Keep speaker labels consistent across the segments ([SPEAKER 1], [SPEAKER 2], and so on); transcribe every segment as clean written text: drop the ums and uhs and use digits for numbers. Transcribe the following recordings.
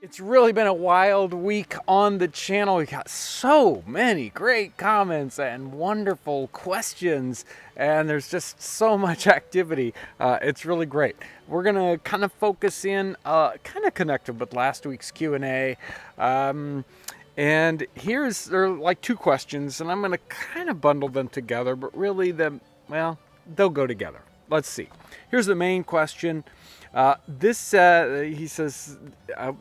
[SPEAKER 1] It's really been a wild week on the channel. We got so many great comments and wonderful questions, and there's just so much activity. It's really great. We're gonna kind of focus in, kind of connected with last week's Q&A. And there are like two questions, and I'm gonna kind of bundle them together, but really they'll go together. Let's see. Here's the main question. He says,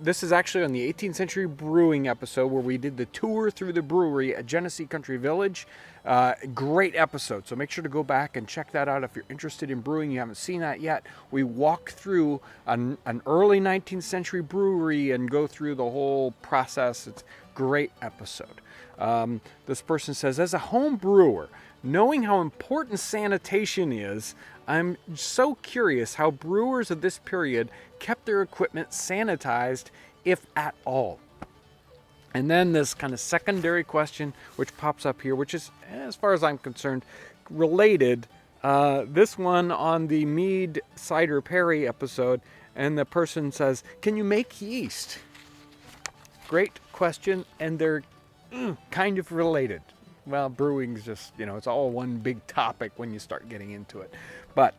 [SPEAKER 1] this is actually on the 18th Century Brewing episode where we did the tour through the brewery at Genesee Country Village. Great episode, so make sure to go back and check that out if you're interested in brewing. You haven't seen that yet. We walk through an early 19th century brewery and go through the whole process. It's a great episode. This person says, as a home brewer, knowing how important sanitation is, I'm so curious how brewers of this period kept their equipment sanitized, if at all. And then this kind of secondary question, which pops up here, which is, as far as I'm concerned, related. This one on the Mead Cider Perry episode, and the person says, can you make yeast? Great question, and they're kind of related. Well, brewing's just, it's all one big topic when you start getting into it. But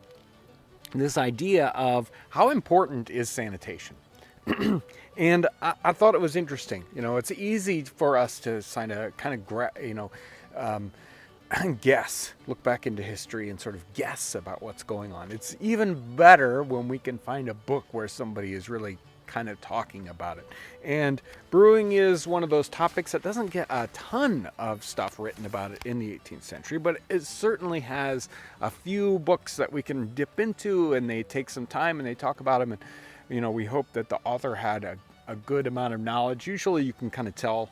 [SPEAKER 1] this idea of how important is sanitation? And I thought it was interesting. It's easy for us to guess, look back into history and sort of guess about what's going on. It's even better when we can find a book where somebody is really kind of talking about it. And brewing is one of those topics that doesn't get a ton of stuff written about it in the 18th century, but it certainly has a few books that we can dip into, and they take some time and they talk about them. And we hope that the author had a good amount of knowledge. Usually you can kind of tell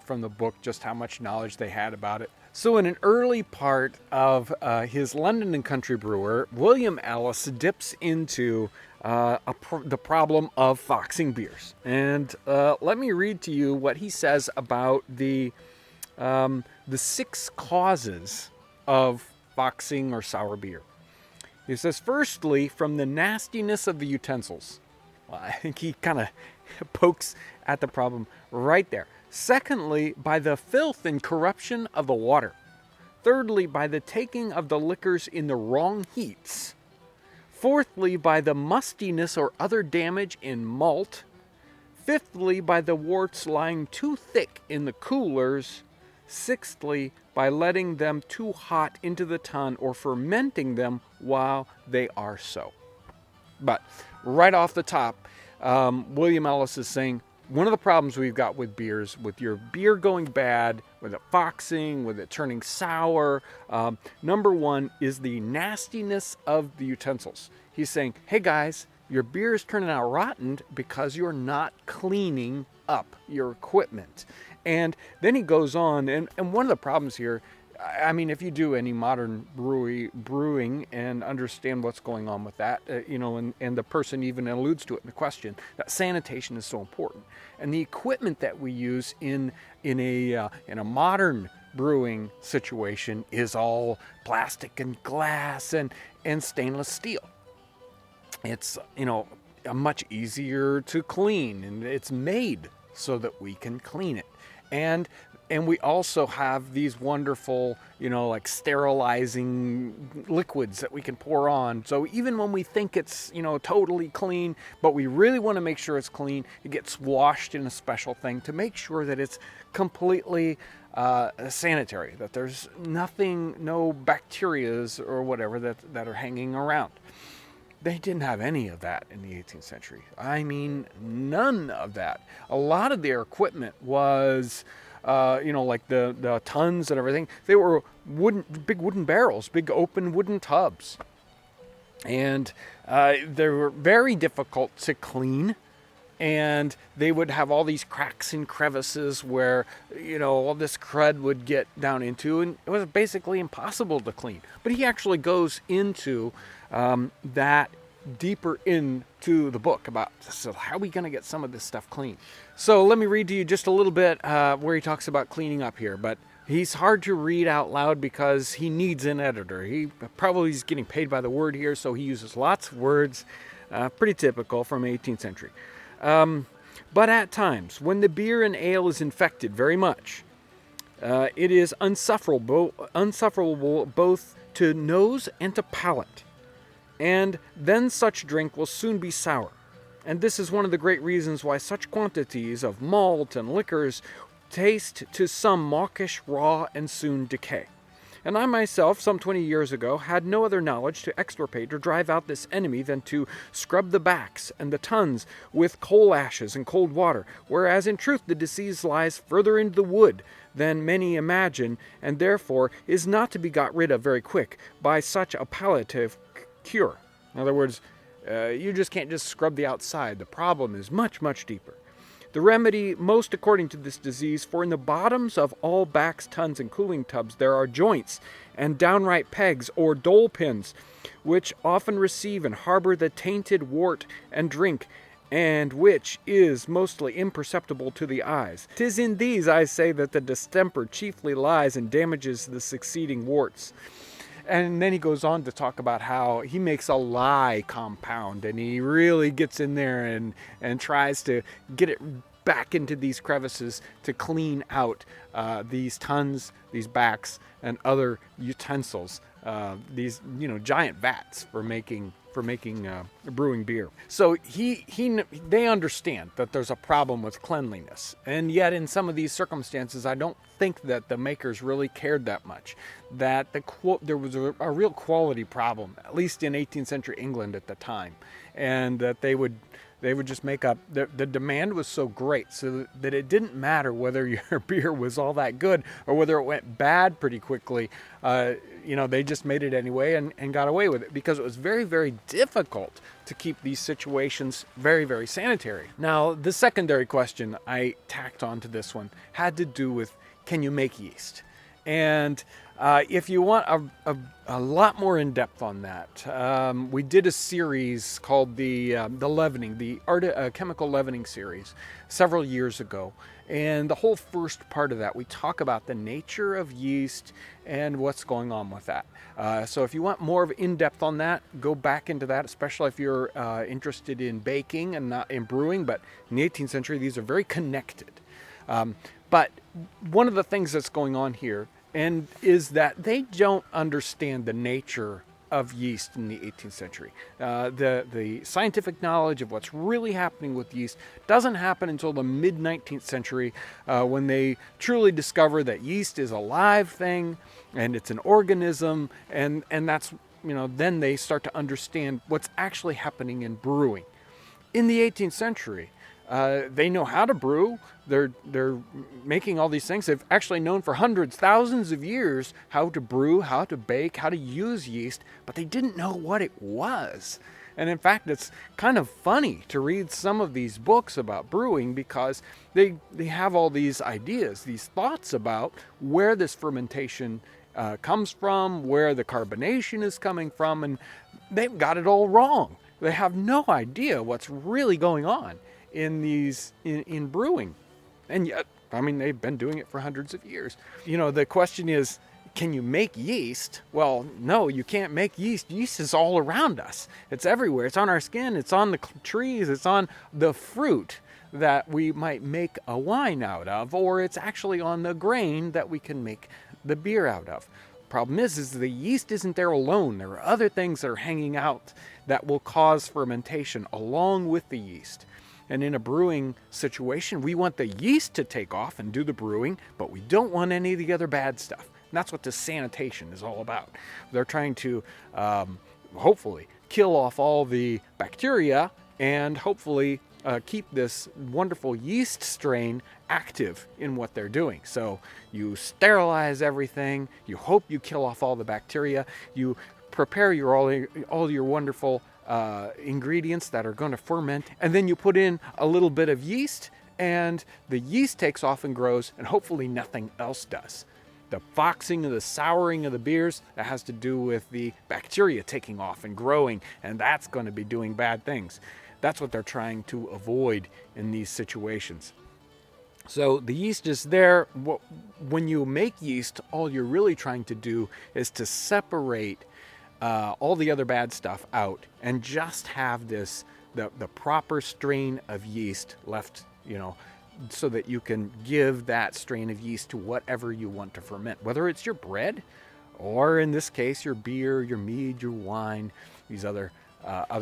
[SPEAKER 1] from the book just how much knowledge they had about it. So in an early part of his London and Country Brewer, William Ellis dips into the problem of foxing beers. And let me read to you what he says about the 6 causes of foxing or sour beer. He says, firstly, from the nastiness of the utensils. Well, I think he kind of pokes at the problem right there. Secondly, by the filth and corruption of the water. Thirdly, by the taking of the liquors in the wrong heats. Fourthly, by the mustiness or other damage in malt. Fifthly, by the worts lying too thick in the coolers. Sixthly, by letting them too hot into the tun or fermenting them while they are so. But right off the top, William Ellis is saying, one of the problems we've got with beers, with your beer going bad, with it foxing, with it turning sour, number one is the nastiness of the utensils. He's saying, hey guys, your beer is turning out rotten because you're not cleaning up your equipment. And then he goes on, and one of the problems here, I mean, if you do any modern brewing and understand what's going on with that, and the person even alludes to it in the question, that sanitation is so important. And the equipment that we use in a modern brewing situation is all plastic and glass and stainless steel. It's, much easier to clean, and it's made so that we can clean it. And we also have these wonderful, like sterilizing liquids that we can pour on. So even when we think it's, totally clean, but we really want to make sure it's clean, it gets washed in a special thing to make sure that it's completely sanitary, that there's nothing, no bacterias or whatever that are hanging around. They didn't have any of that in the 18th century. I mean, none of that. A lot of their equipment was, like the tons and everything. They were big wooden barrels, big open wooden tubs. And they were very difficult to clean. And they would have all these cracks and crevices where, all this crud would get down into. And it was basically impossible to clean. But he actually goes into that deeper into the book about, so how are we going to get some of this stuff clean? So let me read to you just a little bit where he talks about cleaning up here. But he's hard to read out loud because he needs an editor. He probably is getting paid by the word here, so he uses lots of words, pretty typical from 18th century. But at times, when the beer and ale is infected very much, it is unsufferable both to nose and to palate. And then such drink will soon be sour. And this is one of the great reasons why such quantities of malt and liquors taste to some mawkish, raw, and soon decay. And I myself, some 20 years ago, had no other knowledge to extirpate or drive out this enemy than to scrub the backs and the tons with coal ashes and cold water, whereas in truth the disease lies further into the wood than many imagine, and therefore is not to be got rid of very quick by such a palliative cure. In other words, you just can't just scrub the outside. The problem is much, much deeper. The remedy most according to this disease, for in the bottoms of all backs, tons, and cooling tubs there are joints and downright pegs or dole pins, which often receive and harbor the tainted wort and drink, and which is mostly imperceptible to the eyes. 'Tis in these, I say, that the distemper chiefly lies and damages the succeeding warts. And then he goes on to talk about how he makes a lye compound, and he really gets in there and tries to get it back into these crevices to clean out these tons, these backs, and other utensils. These giant vats for making brewing beer. So they understand that there's a problem with cleanliness, and yet in some of these circumstances, I don't think that the makers really cared that much. That there was a real quality problem, at least in 18th century England at the time, and that they would just make up. The demand was so great, so that it didn't matter whether your beer was all that good or whether it went bad pretty quickly. They just made it anyway and got away with it because it was very, very difficult to keep these situations very, very sanitary. Now, the secondary question I tacked onto this one had to do with, can you make yeast? And if you want a lot more in depth on that, we did a series called the leavening, the chemical leavening series, several years ago. And the whole first part of that, we talk about the nature of yeast and what's going on with that. So if you want more of in depth on that, go back into that, especially if you're interested in baking and not in brewing. But in the 18th century, these are very connected. But one of the things that's going on here is that they don't understand the nature of yeast in the 18th century. The scientific knowledge of what's really happening with yeast doesn't happen until the mid-19th century, when they truly discover that yeast is a live thing and it's an organism, and that's, then they start to understand what's actually happening in brewing. In the 18th century, they know how to brew. They're making all these things. They've actually known for hundreds, thousands of years how to brew, how to bake, how to use yeast, but they didn't know what it was. And in fact, it's kind of funny to read some of these books about brewing because they have all these ideas, these thoughts about where this fermentation comes from, where the carbonation is coming from, and they've got it all wrong. They have no idea what's really going on in brewing. And yet, they've been doing it for hundreds of years. The question is, can you make yeast? Well, no, you can't make yeast. Yeast is all around us. It's everywhere. It's on our skin. It's on the trees. It's on the fruit that we might make a wine out of, or it's actually on the grain that we can make the beer out of. Problem is the yeast isn't there alone. There are other things that are hanging out that will cause fermentation along with the yeast. And in a brewing situation, we want the yeast to take off and do the brewing, but we don't want any of the other bad stuff. And that's what the sanitation is all about. They're trying to hopefully kill off all the bacteria and hopefully keep this wonderful yeast strain active in what they're doing. So you sterilize everything, you hope you kill off all the bacteria, you prepare all your wonderful ingredients that are going to ferment, and then you put in a little bit of yeast, and the yeast takes off and grows, and hopefully nothing else does. The foxing and the souring of the beers, that has to do with the bacteria taking off and growing, and that's going to be doing bad things. That's what they're trying to avoid in these situations. So the yeast is there. When you make yeast, all you're really trying to do is to separate all the other bad stuff out and just have the proper strain of yeast left so that you can give that strain of yeast to whatever you want to ferment, whether it's your bread or in this case, your beer, your mead, your wine, these other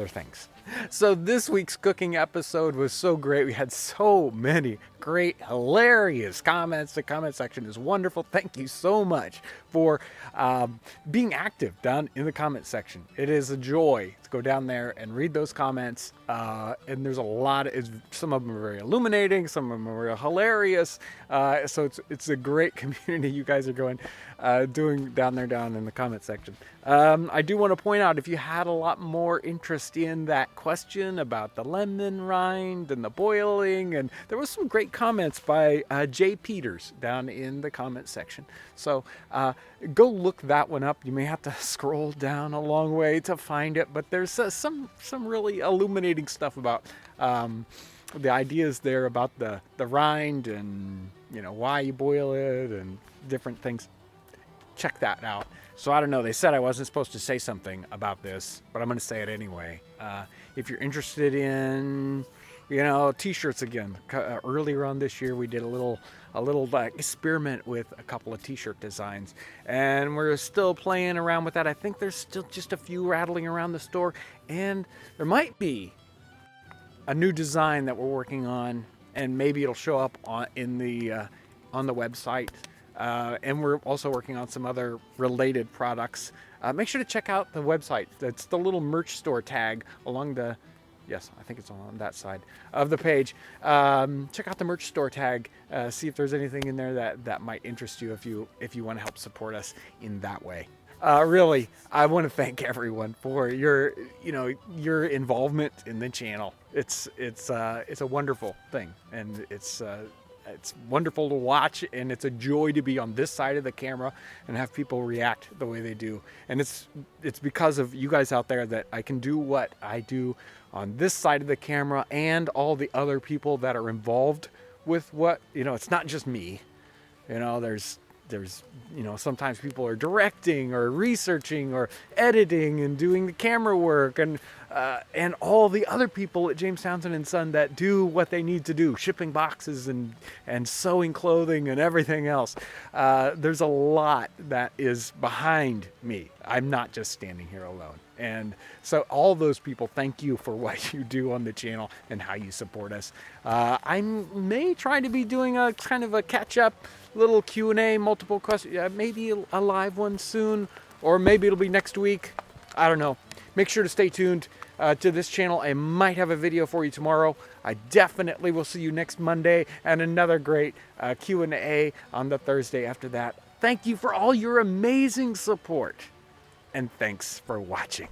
[SPEAKER 1] things. So this week's cooking episode was so great. We had so many great, hilarious comments. The comment section is wonderful. Thank you so much for being active down in the comment section. It is a joy to go down there and read those comments. And there's a lot some of them are very illuminating. Some of them are hilarious. So it's a great community you guys are doing down in the comment section. I do want to point out, if you had a lot more interest in that question about the lemon rind and the boiling, and there was some great comments by Jay Peters down in the comment section. So go look that one up. You may have to scroll down a long way to find it, but there's some really illuminating stuff about the ideas there about the rind and why you boil it and different things. Check that out. So I don't know, they said I wasn't supposed to say something about this, but I'm going to say it anyway. If you're interested in, t-shirts again, earlier on this year we did a little experiment with a couple of t-shirt designs, and we're still playing around with that. I think there's still just a few rattling around the store, and there might be a new design that we're working on, and maybe it'll show up on the website. And we're also working on some other related products. Make sure to check out the website. It's the little merch store tag along yes, I think it's on that side of the page. Check out the merch store tag. See if there's anything in there that might interest you if you want to help support us in that way. Really, I want to thank everyone for your involvement in the channel. It's a wonderful thing, and it's wonderful to watch, and it's a joy to be on this side of the camera and have people react the way they do. And it's because of you guys out there that I can do what I do on this side of the camera, and all the other people that are involved with what, it's not just me. There's sometimes people are directing or researching or editing and doing the camera work, and all the other people at James Townsend and Son that do what they need to do, shipping boxes and sewing clothing and everything else. There's a lot that is behind me. I'm not just standing here alone. And so all those people, thank you for what you do on the channel and how you support us. I may try to be doing a kind of a catch-up little Q&A, multiple questions, maybe a live one soon, or maybe it'll be next week. I don't know. Make sure to stay tuned to this channel. I might have a video for you tomorrow. I definitely will see you next Monday, and another great Q&A on the Thursday after that. Thank you for all your amazing support, and thanks for watching.